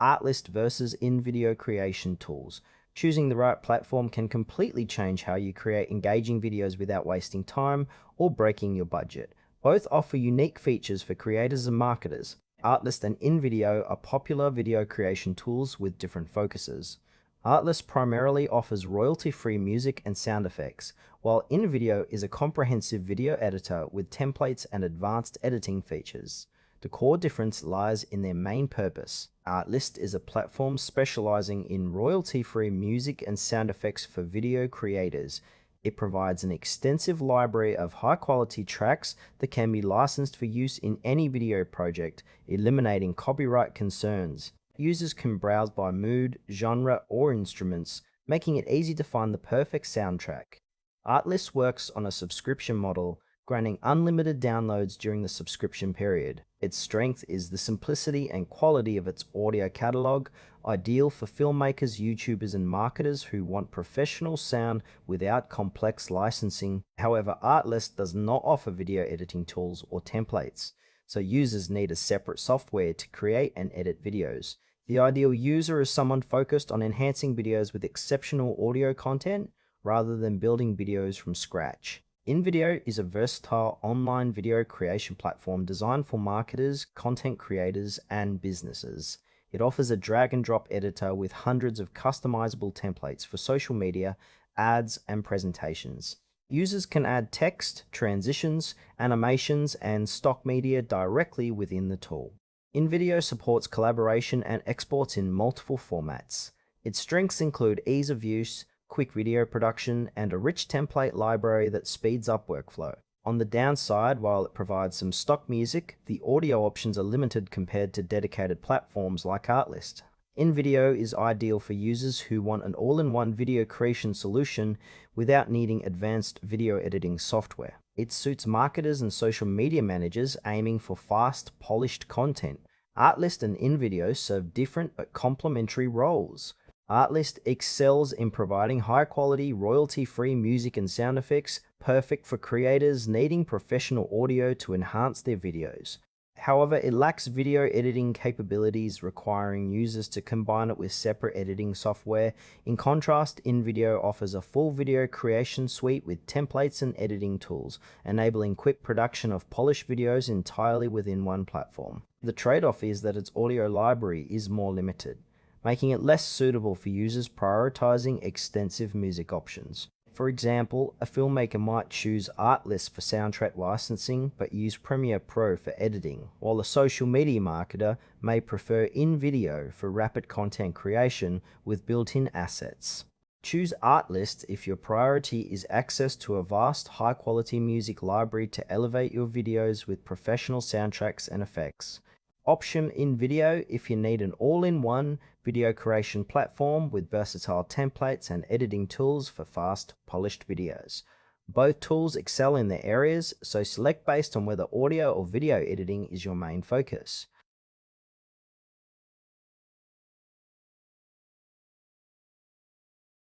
Artlist versus InVideo creation tools. Choosing the right platform can completely change how you create engaging videos without wasting time or breaking your budget. Both offer unique features for creators and marketers. Artlist and InVideo are popular video creation tools with different focuses. Artlist primarily offers royalty-free music and sound effects, while InVideo is a comprehensive video editor with templates and advanced editing features. The core difference lies in their main purpose. Artlist is a platform specializing in royalty-free music and sound effects for video creators. It provides an extensive library of high-quality tracks that can be licensed for use in any video project, eliminating copyright concerns. Users can browse by mood, genre, or instruments, making it easy to find the perfect soundtrack. Artlist works on a subscription model, granting unlimited downloads during the subscription period. Its strength is the simplicity and quality of its audio catalog, ideal for filmmakers, YouTubers, and marketers who want professional sound without complex licensing. However, Artlist does not offer video editing tools or templates, so users need a separate software to create and edit videos. The ideal user is someone focused on enhancing videos with exceptional audio content rather than building videos from scratch. InVideo is a versatile online video creation platform designed for marketers, content creators, and businesses. It offers a drag-and-drop editor with hundreds of customizable templates for social media, ads, and presentations. Users can add text, transitions, animations, and stock media directly within the tool. InVideo supports collaboration and exports in multiple formats. Its strengths include ease of use, quick video production, and a rich template library that speeds up workflow. On the downside, while it provides some stock music, the audio options are limited compared to dedicated platforms like Artlist. InVideo is ideal for users who want an all-in-one video creation solution without needing advanced video editing software. It suits marketers and social media managers aiming for fast, polished content. Artlist and InVideo serve different but complementary roles. Artlist excels in providing high-quality, royalty-free music and sound effects, perfect for creators needing professional audio to enhance their videos. However, it lacks video editing capabilities, requiring users to combine it with separate editing software. In contrast, InVideo offers a full video creation suite with templates and editing tools, enabling quick production of polished videos entirely within one platform. The trade-off is that its audio library is more limited, making it less suitable for users prioritizing extensive music options. For example, a filmmaker might choose Artlist for soundtrack licensing but use Premiere Pro for editing, while a social media marketer may prefer InVideo for rapid content creation with built-in assets. Choose Artlist if your priority is access to a vast, high-quality music library to elevate your videos with professional soundtracks and effects. Option InVideo if you need an all-in-one video creation platform with versatile templates and editing tools for fast, polished videos. Both tools excel in their areas, so select based on whether audio or video editing is your main focus.